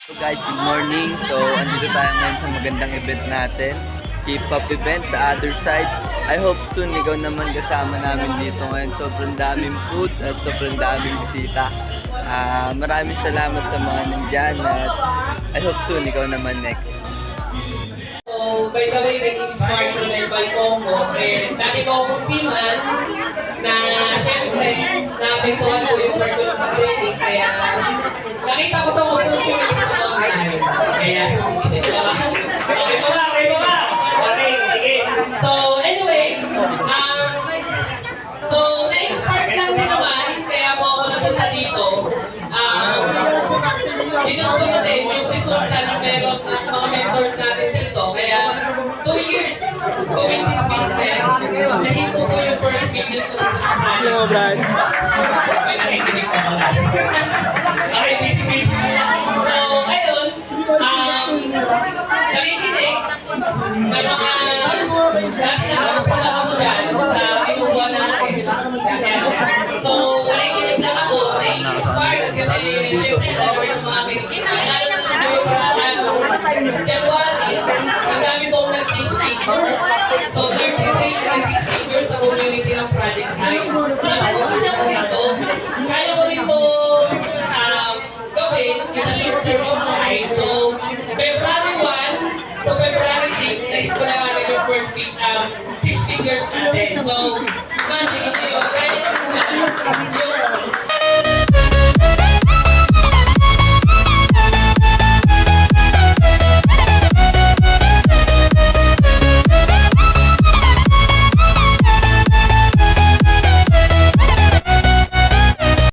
So guys, good morning. So, andito tayo ngayon sa magandang event natin. K-pop event sa other side. I hope soon ikaw naman kasama namin dito ngayon. Sobrang daming foods at sobrang daming bisita. Maraming salamat sa mga nandyan at I hope soon ikaw naman next. So, by the way, my name is Mark Ronel Balcongo. And dati ko akong seaman na syempre, naapektuhan ko yung work ko ng pag-training. Kaya nakita ko itong opportunity sa mga guys. Kaya isip ko ba? Okay ba ba? Okay ba ba? Okay, sige. So, anyway, so na-inspired lang din naman. Kaya po ako napunta dito. Ginusto ko din yung resulta na meron ng mga mentors natin dito. Kaya 2 years doing this business, nahinto ko yung first million ko dito sa plan. Hello, Brad. May nakikinig ko pala. Okay, busy na lang. So, ayun, nakikinig ng mga dati na pala ako dyan sa inuwa natin. So, nakikinig lang ako, na-inspired kasi syempre, over yung mga kinikita. January, ang dami pong nag-6 speakers. So, 33 nag-6